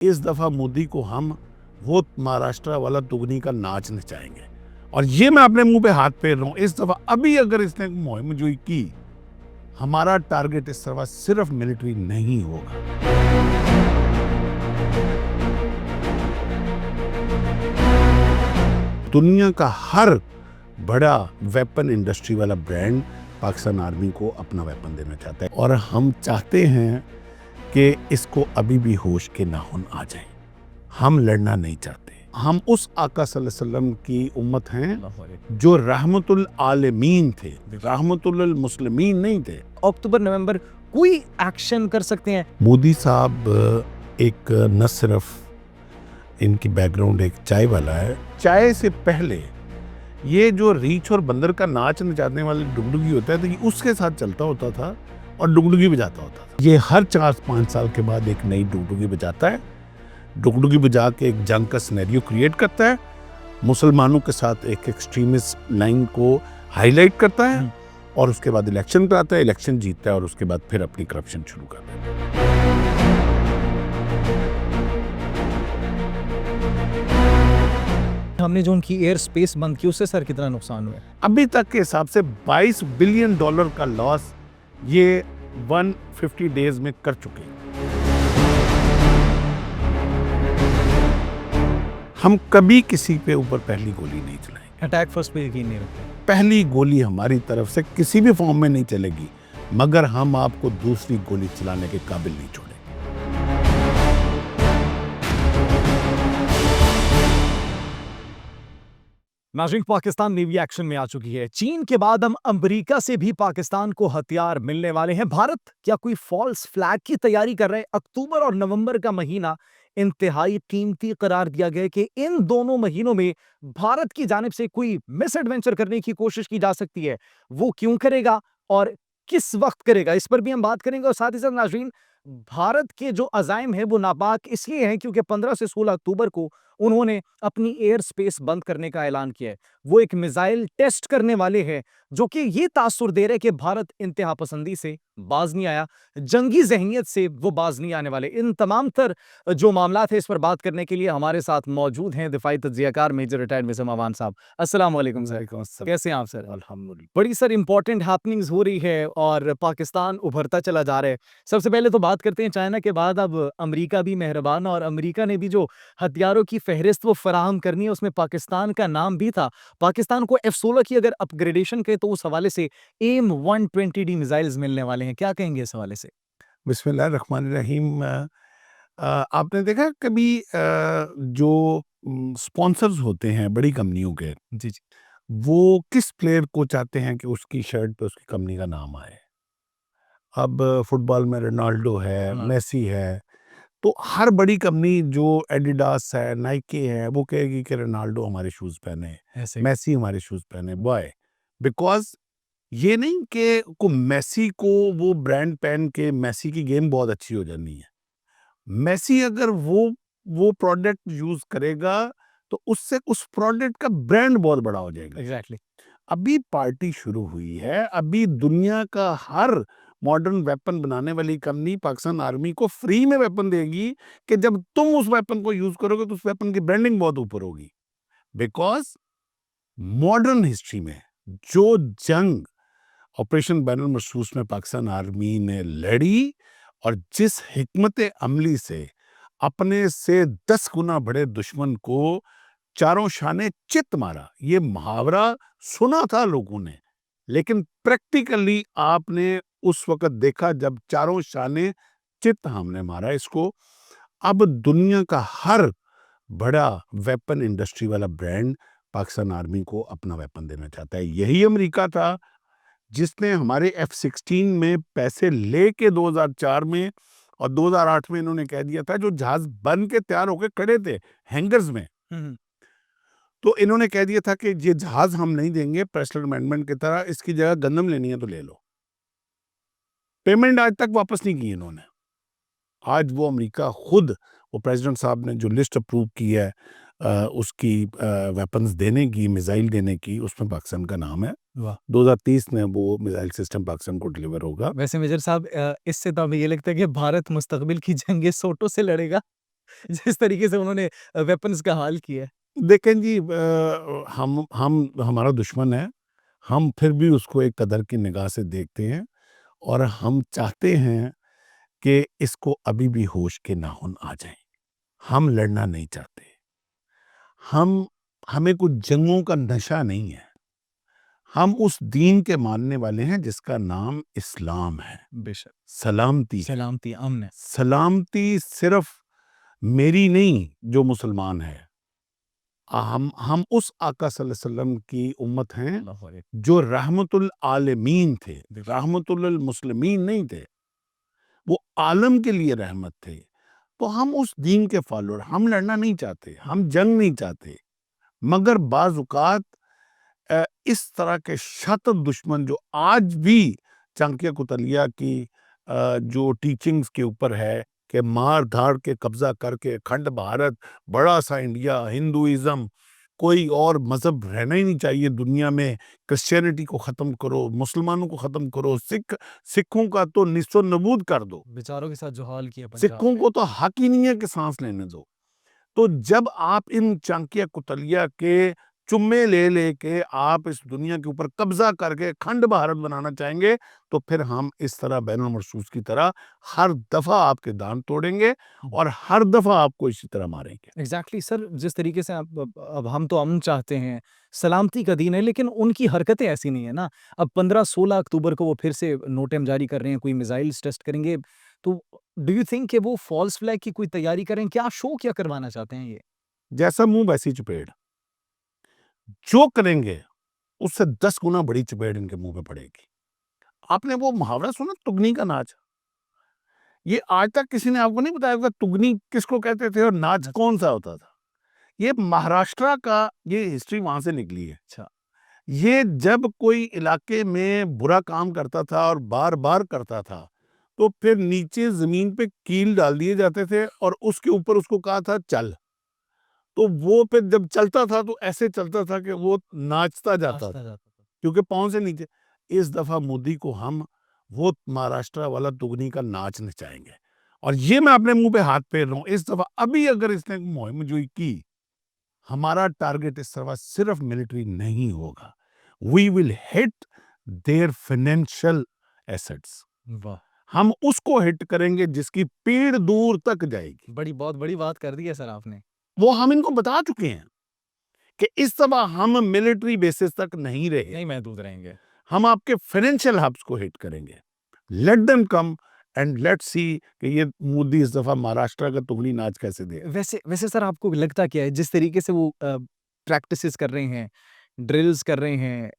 इस दफ़ा मोदी को हम वो महाराष्ट्र वाला दुगनी का नाच नचाएंगे। और ये मैं अपने मुंह पे हाथ फेर रहा हूँ, इस दफ़ा अभी अगर इसने मुहिम जोई की, हमारा टारगेट इस दफ़ा सिर्फ मिलिट्री नहीं होगा। दुनिया का हर बड़ा वेपन इंडस्ट्री वाला ब्रांड पाकिस्तान आर्मी को अपना वेपन देना चाहता है, और हम चाहते हैं कि इसको अभी भी होश के नाखून आ जाए। हम लड़ना नहीं चाहते। हम उस आका सल्लल्लाहु अलैहि वसल्लम की उम्मत हैं जो रहमतुल आलमीन थे, रहमतुल मुस्लिमीन नहीं थे। अक्टूबर नवंबर कोई एक्शन कर सकते हैं। मोदी साहब एक न सिर्फ इनकी बैकग्राउंड एक चाय वाला है, चाय से पहले ये जो रीछ और बंदर का नाच नचाने वाले डुगडुगी होता है, तो ये उसके साथ चलता होता था और डुगडुगी बजाता होता था। ये हर 4-5 साल के बाद एक नई डुगडुगी बजाता है, डुगडुगी बजा के एक जंग का सिनेरियो क्रिएट करता है, मुसलमानों के साथ एक एक्सट्रीमिस्ट लाइन को हाईलाइट करता है, और उसके बाद इलेक्शन कराता है, इलेक्शन जीतता है, और उसके बाद फिर अपनी करप्शन शुरू कर देता है। हमने जो उनकी एयर स्पेस बंद की, उससे सर कितना नुकसान हुआ है? अभी तक के हिसाब से $22 बिलियन का लॉस ये 150 डेज में कर चुके हैं। हम कभी किसी पे ऊपर पहली गोली नहीं चलाएंगे। अटैक फर्स्ट पे यकीन नहीं रखते। पहली गोली हमारी तरफ से किसी भी फॉर्म में नहीं चलेगी, मगर हम आपको दूसरी गोली चलाने के काबिल नहीं छोड़ेंगे। नाज़रीन, पाकिस्तान नेवी एक्शन में आ चुकी है। चीन के बाद हम अमेरिका से भी पाकिस्तान को हथियार मिलने वाले हैं। भारत क्या कोई फॉल्स फ्लैग की तैयारी कर रहे हैं? अक्टूबर और नवंबर का महीना इंतहाई कीमती करार दिया गया कि इन दोनों महीनों में भारत की जानिब से कोई मिस एडवेंचर करने की कोशिश की जा सकती है। वो क्यों करेगा और किस वक्त करेगा, इस पर भी हम बात करेंगे। और साथ ही साथ नाज़रीन, भारत के जो अज़ाइम है वो नापाक इसलिए हैं क्योंकि 15 से 16 अक्टूबर को उन्होंने अपनी एयर स्पेस बंद करने का ऐलान किया है। वो एक मिसाइल टेस्ट करने वाले हैं जो कि ये तासुर दे रहे कि भारत इंतहा पसंदी से बाज नहीं आया, जंगी जहनीत से वो बाज नहीं आने वाले। इन तमाम तर जो मामलात है, इस पर बात करने के लिए हमारे साथ मौजूद हैं दिफाई तज्जियाकार मेजर रिटायर्ड मिज़र अमान साहब। अस्सलाम वालेकुम सर, कैसे हैं आप सर? अल्हम्दुलिल्लाह। बड़ी सर इंपॉर्टेंट हैपनिंग्स हो रही है और पाकिस्तान उभरता चला जा रहा है। सबसे पहले तो बात करते हैं चाइना के बाद अब अमेरिका भी मेहरबान, और अमेरिका ने भी जो हथियारों की फहरिस्त वो फराहम करनी है, उसमें पाकिस्तान का नाम भी था। पाकिस्तान को F-16 की अगर अपग्रेडेशन के तो उस हवाले से एम 120D मिसाइल्स मिलने वाले हैं। क्या कहेंगे इस हवाले से? बिस्मिल्लाहिर्रहमानिर्रहीम। आपने देखा कभी जो स्पॉन्सर्स होते हैं बड़ी कंपनियों के, जी, जी। वो किस प्लेयर को चाहते हैं कि उसकी शर्ट पे उसकी कंपनी का नाम आए? अब फुटबॉल में रोनाल्डो है, हाँ। मेसी है, तो हर बड़ी कंपनी जो एडिडास है, नाइकी है, वो कहेगी कि रोनाल्डो हमारे शूज़ पहने, ऐसे। मेसी हमारे शूज़ पहने। व्हाई? बिकॉज़ ये नहीं कि मेसी को वो ब्रांड पहन के मेसी की गेम बहुत अच्छी हो जानी है। मेसी अगर वो प्रोडक्ट यूज़ करेगा, तो उससे उस प्रोडक्ट का ब्रांड बहुत बड़ा हो जाएगा। एग्ज़ैक्टली। अभी पार्टी शुरू हुई है, अभी दुनिया का हर मॉडर्न वेपन बनाने वाली कंपनी पाकिस्तान आर्मी को फ्री में वेपन देगी कि जब तुम उस वेपन को यूज़ करोगे तो उस वेपन की ब्रांडिंग बहुत ऊपर होगी। बिकॉज़ मॉडर्न हिस्ट्री में जो जंग ऑपरेशन बैनुल मखसूस में पाकिस्तान आर्मी ने लड़ी, और जिस हिकमत अमली से अपने से 10 गुना बड़े दुश्मन को चारों शाने चित मारा, ये मुहावरा सुना था लोगों ने, लेकिन प्रैक्टिकली आपने उस वक्त देखा जब चारों शाने चित हमने मारा इसको। अब दुनिया का हर बड़ा वेपन इंडस्ट्री वाला ब्रांड पाकिस्तान आर्मी को अपना वेपन देना चाहता है। यही अमेरिका था जिसने हमारे F-16 में पैसे लेके 2004 में और 2008 में इन्होंने कह दिया था, जो जहाज बन के तैयार होके खड़े थे हैंगर्स में, तो इन्होंने कह दिया था कि ये जहाज हम नहीं देंगे प्रेसिडेंट अमेंडमेंट की तरह, इसकी जगह गंदम लेनी है तो ले लो। पेमेंट आज तक वापस नहीं की इन्होंने। आज वो अमेरिका खुद, वो प्रेसिडेंट साहब ने जो लिस्ट अप्रूव की है उसकी वेपन्स देने की, मिसाइल देने की, उसमें पाकिस्तान का नाम है। वाह! 2030 में वो मिसाइल सिस्टम पाकिस्तान को डिलीवर होगा। वैसे मेजर साहब, इससे तो हमें ये लगता है कि भारत मुस्तकबिल की जंगें सोटों से लड़ेगा। जिस तरीके से उन्होंने वेपन्स का हाल किया है। देखें जी, हम हमारा दुश्मन है, हम फिर भी उसको एक कदर की निगाह से देखते हैं और हम चाहते हैं कि इसको अभी भी होश के नाखून आ जाएँ। हम लड़ना नहीं चाहते। हमें कुछ जंगों का नशा नहीं है। हम उस दीन के मानने वाले हैं जिसका नाम इस्लाम है। बेशक। सलामती है। सलामती, अमन है। सलामती सिर्फ मेरी नहीं जो मुसलमान है। हम उस आका सल्लल्लाहु अलैहि वसल्लम की उम्मत हैं अल्लाहु अलैह। जो रहमतुल आलमीन थे, बिल्कुल। रहमतुल लिल मुस्लिमीन नहीं थे। वो आलम के लिए रहमत थे। तो हम उस दीन के फॉलोअर, हम लड़ना नहीं चाहते, हम जंग नहीं चाहते। मगर बाज़-औक़ात इस तरह के शातिर दुश्मन जो आज भी चाणक्य कौटिल्य की जो टीचिंग्स के ऊपर है कि मार-धाड़ के कब्ज़ा करके अखंड भारत, बड़ा-सा इंडिया, हिंदुइज़्म, कोई और मज़हब रहना ही नहीं चाहिए दुनिया में, क्रिश्चियनिटी को ख़त्म करो, मुसलमानों को ख़त्म करो, सिखों का तो निस्तो-नाबूद कर दो। बेचारों के साथ जो हाल किया पंजाब सिखों में। को तो हक ही नहीं है कि सांस लेने दो। तो जब आप इन चाणक्य कौटिल्य के चुम्मे ले लेके आप इस दुनिया के ऊपर कब्जा करके खंड भारत बनाना चाहेंगे, तो फिर हम इस तरह बैनुल मरसूस की तरह हर दफा आपके दांत तोड़ेंगे और हर दफा आपको इसी तरह मारेंगे। एग्जैक्टली सर, जिस तरीके से आप अब हम तो अमन चाहते हैं, सलामती का दीन है, लेकिन उनकी हरकतें ऐसी नहीं है ना। अब 15-16 अक्टूबर को वो फिर से नोटम जारी कर रहे हैं, कोई मिसाइल्स टेस्ट करेंगे। तो डू यू थिंक कि वो फॉल्स फ्लैग की कोई तैयारी करें? क्या शो क्या करवाना चाहते हैं ये? जैसा मुंह वैसी चपेड़, जो करेंगे उससे 10 गुना बड़ी चपेड़ इनके मुंह पे पड़ेगी। आपने वो मुहावरा सुना, तुगनी का नाच? ये आज तक किसी ने आपको नहीं बताया होगा तुगनी किसको कहते थे और नाच कौन सा होता था। ये महाराष्ट्र का, ये हिस्ट्री वहां से निकली है। अच्छा। ये जब कोई इलाके में बुरा काम करता था और बार बार करता था, तो फिर नीचे जमीन पे कील डाल दिए जाते थे और उसके ऊपर उसको कहा था चल। तो वो फिर जब चलता था तो ऐसे चलता था कि वो नाचता जाता नाचता था, जाता था। क्योंकि पाँव से नीचे। इस दफा मोदी को हम वो महाराष्ट्र वाला तुगनी का नाच नचाएंगे और ये मैं अपने मुंह पे हाथ फेर रहा हूँ। इस दफा अभी अगर इसने मुहिम जो की, हमारा टारगेट इस दफा सिर्फ मिलिट्री नहीं होगा। We will hit their financial assets. वाह! हम उसको हिट करेंगे जिसकी पीढ़ दूर तक जाएगी। बहुत बड़ी बात कर दी है सर आपने। वो हम इनको बता चुके हैं कि इस दफा हम मिलिट्री बेसिस तक नहीं रहे, नहीं महदूद रहेंगे। हम आपके फाइनेंशियल हब्स को हिट करेंगे। Let them come and let's see कि ये मोदी इस दफा महाराष्ट्र का तुगनी नाच कैसे दे। वैसे वैसे सर, आपको लगता क्या है जिस तरीके से वो प्रैक्टिसेस कर रहे हैं, ड्रिल्स कर रहे हैं,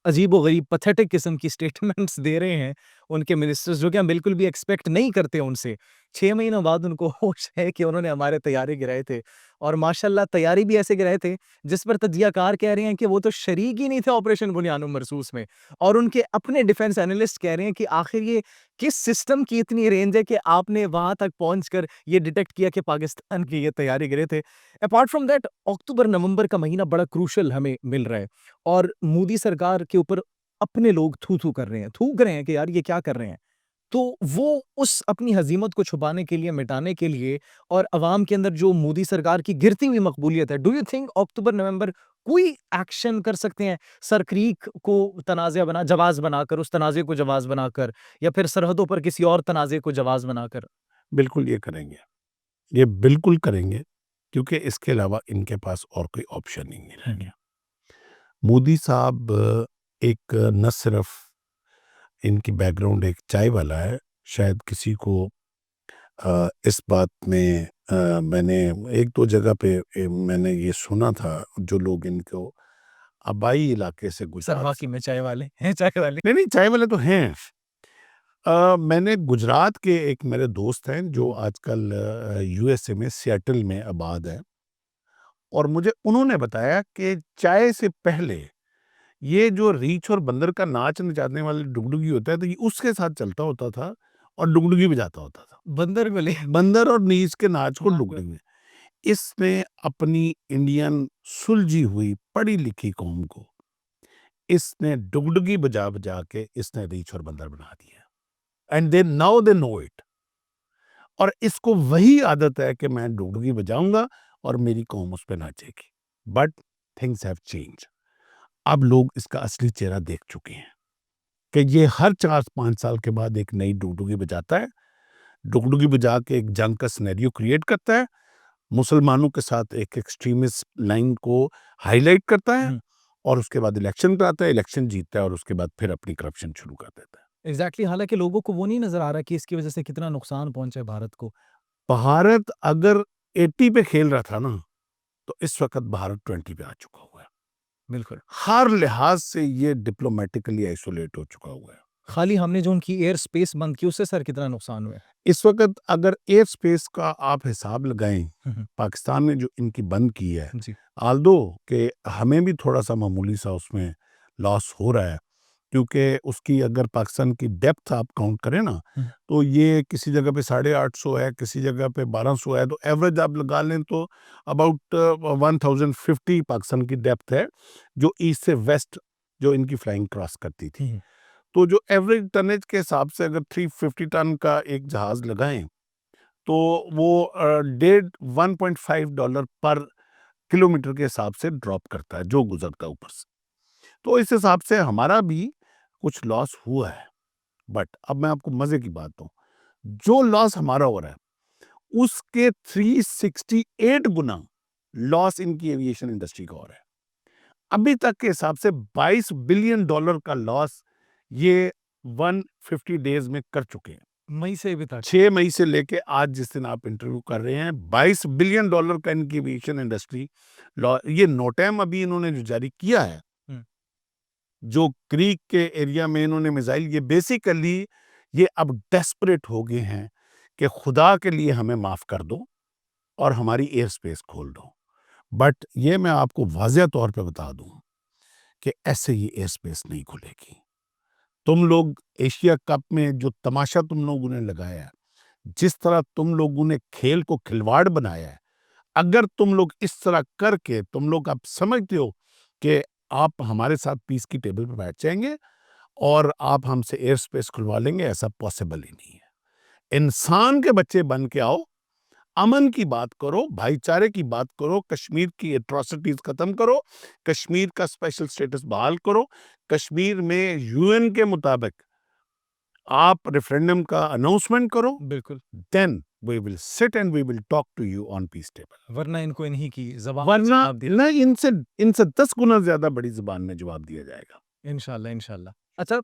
अजीबो-गरीब पैथेटिक किस्म की स्टेटमेंट्स दे रहे हैं उनके मिनिस्टर्स, जो कि हम बिल्कुल भी एक्सपेक्ट नहीं करते उनसे। 6 महीनों बाद उनको होश है कि उन्होंने हमारे तैयारी गिराए थे और माशाल्लाह तैयारी भी ऐसे गिराए थे जिस पर तज्ज़ियाकार कह रहे हैं कि वो तो शरीक ही नहीं थे ऑपरेशन बुनियानुल मरसूस में। और उनके अपने डिफेंस एनालिस्ट कह रहे हैं कि आखिर ये किस सिस्टम की इतनी रेंज है कि आपने वहाँ तक पहुँचकर ये डिटेक्ट किया कि पाकिस्तान की ये तैयारी गिरे थे। अपार्ट फ्रॉम दैट, अक्टूबर-नवंबर का महीना बड़ा क्रूशियल हमें मिल रहा है और मोदी सरकार के ऊपर अपने लोग थू-थू कर रहे हैं, थूक रहे हैं कि यार ये क्या कर रहे हैं। तो वो उस अपनी हज़ीमत को छुपाने के लिए, मिटाने के लिए और अवाम के अंदर जो मोदी सरकार की गिरती हुई मकबूलियत है, डू यू थिंक अक्टूबर-नवंबर कोई एक्शन कर सकते हैं? सर क्रीक को जवाज़ बनाकर, उस तनाज़े को जवाज़ बनाकर, या फिर सरहदों पर किसी और तनाज़े को जवाज़ बनाकर? बिल्कुल ये करेंगे, ये बिल्कुल करेंगे, क्योंकि इसके अलावा इनके पास और कोई ऑप्शन ही नहीं रह गया। मोदी साहब एक न सिर्फ इनकी बैकग्राउंड एक चाय वाला है, शायद किसी को इस बात में मैंने 1-2 जगह पे मैंने ये सुना था, जो लोग इनको आबाई इलाके से सर गुजरात से। वाक़ई में चाय वाले हैं, चाय वाले। नहीं, नहीं, चाय वाले तो हैं। मैंने गुजरात के एक मेरे दोस्त हैं जो आजकल यूएसए में सिएटल में आबाद हैं और मुझे उन्होंने बताया कि चाय से पहले ये जो रीछ और बंदर का नाच नचाने वाले डुगडुगी होता है, तो ये उसके साथ चलता होता था और डुगडुगी बजाता होता था। बंदर को ले बंदर और नीच के नाच को हाँ, डुगडुगी। इसने अपनी इंडियन सुलझी हुई पढ़ी-लिखी कौम को इसने डुगडुगी बजा-बजा के इसने रीछ और बंदर बना दिया। And they now they know it. और इसको वही आदत है कि मैं डुगडुगी बजाऊंगा और मेरी कौम उस पे नाचेगी। But things have change. अब लोग इसका असली चेहरा देख चुके हैं कि ये हर 4-5 साल के बाद एक नई डुगडुगी बजाता है, डुगडुगी बजा के एक जंग का सिनेरियो क्रिएट करता है, मुसलमानों के साथ एक एक्सट्रीमिस्ट लाइन को हाईलाइट करता है और उसके बाद इलेक्शन कराता है, इलेक्शन जीतता है और उसके बाद फिर अपनी करप्शन शुरू कर देता है। एग्जैक्टली हालांकि लोगों को वो नहीं नजर आ रहा कि इसकी वजह से कितना नुकसान पहुंचा है भारत को। भारत अगर 80 पे खेल रहा था ना, तो इस वक्त भारत 20 पे आ चुका हुआ है। बिल्कुल। हर लिहाज से ये डिप्लोमेटिकली आइसोलेट हो चुका हुआ है। खाली हमने जो उनकी एयर स्पेस बंद की उससे सर कितना नुकसान हुआ है। इस वक्त अगर एयर स्पेस का आप हिसाब लगाएं, हम्म, पाकिस्तान ने जो इनकी बंद की है, जी। आल्दो कि हमें भी थोड़ा सा मामूली सा उसमें लॉस हो रहा है, क्योंकि उसकी अगर पाकिस्तान की डेप्थ आप काउंट करें ना, हम्म, तो ये किसी जगह पे 850 है, किसी जगह पे 1200 है, तो एवरेज आप लगा लें तो अबाउट 1050 पाकिस्तान की डेप्थ है, जो ईस्ट से वेस्ट जो इनकी फ्लाइंग क्रॉस करती थी। हम्म, तो जो एवरेज टनेज के हिसाब से अगर 350 टन का एक जहाज लगाएं, तो वो $1.5 पर किलोमीटर के हिसाब से ड्रॉप करता है जो गुजरता है ऊपर से। तो इस हिसाब से हमारा भी कुछ लॉस हुआ है। बट अब मैं आपको मजे की बात दूं, जो लॉस हमारा हो रहा है उसके 368 गुना लॉस इनकी एविएशन इंडस्ट्री का हो रहा है। अभी तक के हिसाब से $22 बिलियन का लॉस ये 150 डेज में कर चुके हैं। मई से अभी तक 6 मई से लेके आज जिस दिन आप इंटरव्यू कर रहे हैं, $22 बिलियन का इनकी एविएशन इंडस्ट्री ये नोटैम अभी इन्होंने जो जारी किया है, हम्म, जो क्रीक के एरिया में इन्होंने मिसाइल, ये बेसिकली ये अब डेस्परेट हो गए हैं कि खुदा के लिए हमें माफ कर दो और हमारी एयर स्पेस खोल दो। बट ये मैं आपको वाज़ेह तौर पे बता दूं कि ऐसे ये एयर स्पेस नहीं खुलेगी। तुम लोग एशिया कप में जो तमाशा तुम लोगों ने लगाया है, जिस तरह तुम लोगों ने खेल को खिलवाड़ बनाया है, अगर तुम लोग इस तरह करके तुम लोग आप समझते हो कि आप हमारे साथ पीस की टेबल पर बैठ जाएंगे और आप हमसे एयर स्पेस खुलवा लेंगे, ऐसा पॉसिबल ही नहीं है। इंसान के बच्चे बन के आओ, अमन की बात करो, भाईचारे की बात करो, कश्मीर की एट्रोसिटीज खत्म करो, कश्मीर का स्पेशल स्टेटस बहाल करो, कश्मीर में यूएन के मुताबिक आप रेफरेंडम का अनाउंसमेंट करो, बिल्कुल। Then we will sit and we will talk to you on peace table. वरना इनको इन्हीं की जबान वरना जवाब दिया। ना इनसे इनसे 10 गुना ज्यादा बड़ी जुबान में जवाब दिया जाएगा। इंशाल्लाह, इंशाल्लाह। अच्छा,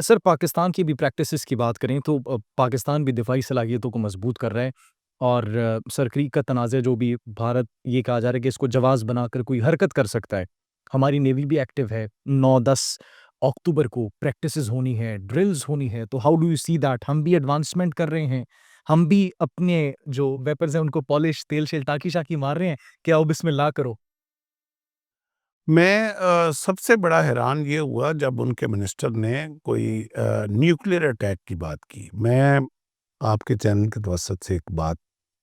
सर पाकिस्तान की भी प्रैक्टिसेस की बात करें तो पाकिस्तान भी दिफाई सलाहियतों को मजबूत कर रहा है और सर क्रीक का तनाज़ा जो भी भारत ये कहा जा रहा है कि इसको जवाज़ बनाकर कोई हरकत कर सकता है। हमारी नेवी भी एक्टिव है। 9-10 अक्टूबर को प्रैक्टिसेस होनी है, ड्रिल्स होनी है, तो how do you see that? हम भी एडवांसमेंट कर रहे हैं, हम भी अपने जो वेपन्स हैं उनको पॉलिश, तेल-शेल, टाकी-शाकी मार रहे हैं कि आओ बिस्मिल्लाह करो। मैं सबसे बड़ा हैरान ये हुआ जब उनके मिनिस्टर ने कोई न्यूक्लियर अटैक की बात की। मैं आपके चैनल के तवसत से एक बात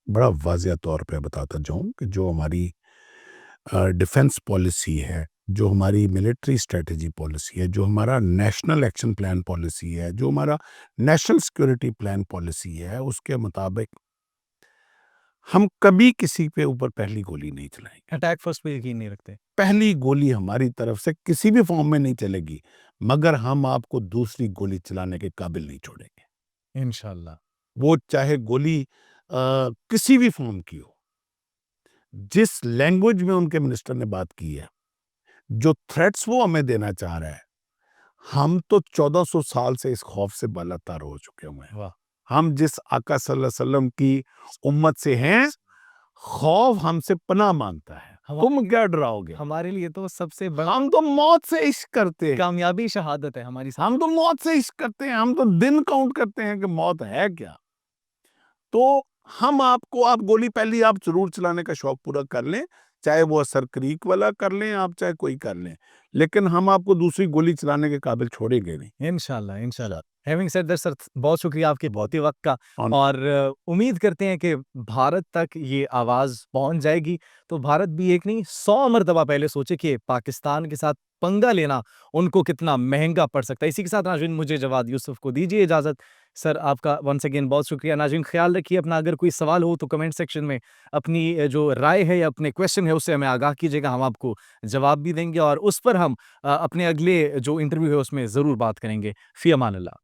बड़ा वाज़िया तौर पे बताता जाऊँ कि जो हमारी डिफेंस पॉलिसी है, जो हमारी मिलिट्री स्ट्रेटजी पॉलिसी है, जो हमारा नेशनल एक्शन प्लान पॉलिसी है, जो हमारा नेशनल सिक्योरिटी प्लान पॉलिसी है, उसके मुताबिक हम कभी किसी पे ऊपर पहली गोली नहीं चलाएंगे। अटैक फर्स्ट पे यकीन नहीं रखते। पहली गोली हमारी तरफ से किसी भी फॉर्म में नहीं चलेगी, मगर हम आपको दूसरी गोली चलाने के काबिल नहीं छोड़ेंगे। इंशाल्लाह। वो चाहे गोली किसी भी फॉर्म की हो। जिस लैंग्वेज में उनके मिनिस्टर ने बात की है, जो थ्रेट्स वो हमें देना चाह रहा है, हम तो 1400 साल से इस खौफ से बालातर हो चुके हुए हैं। वाह! हम जिस आका सल्लल्लाहु अलैहि वसल्लम की उम्मत से हैं, खौफ हमसे पनाह मांगता है। हमा तुम क्या डराओगे? हमारे लिए तो सबसे बड़ा हम तो मौत से इश्क करते हैं। कामयाबी शहादत है हमारी हम तो मौत से इश्क करते हैं, हम तो दिन काउंट करते हैं कि मौत है क्या। तो हम आपको, आप गोली पहली आप जरूर चलाने का शौक पूरा कर लें, चाहे वो असर क्रीक वाला कर लें आप, चाहे कोई कर लें, लेकिन हम आपको दूसरी गोली चलाने के काबिल छोड़ेंगे नहीं। इंशाल्लाह, इंशाल्लाह। हैविंग सेड दैट सर, बहुत शुक्रिया आपके बहुत ही वक़्त का ऑन और उम्मीद करते हैं कि भारत तक ये आवाज़ पहुँच जाएगी, तो भारत भी एक नहीं 100 मर्तबा पहले सोचे कि पाकिस्तान के साथ पंगा लेना उनको कितना महँगा पड़ सकता है। इसी के साथ नाज़रीन मुझे जवाद यूसुफ को दीजिए इजाज़त। सर आपका वंस अगेन बहुत शुक्रिया। नाज़रीन ख़्याल रखिए अपना, अगर कोई सवाल हो तो कमेंट सेक्शन में अपनी जो राय है या अपने क्वेश्चन है उससे हमें आगाह कीजिएगा, हम आपको जवाब भी देंगे और उस पर हम अपने अगले जो इंटरव्यू है उसमें ज़रूर बात करेंगे। फ़ी अमान अल्लाह।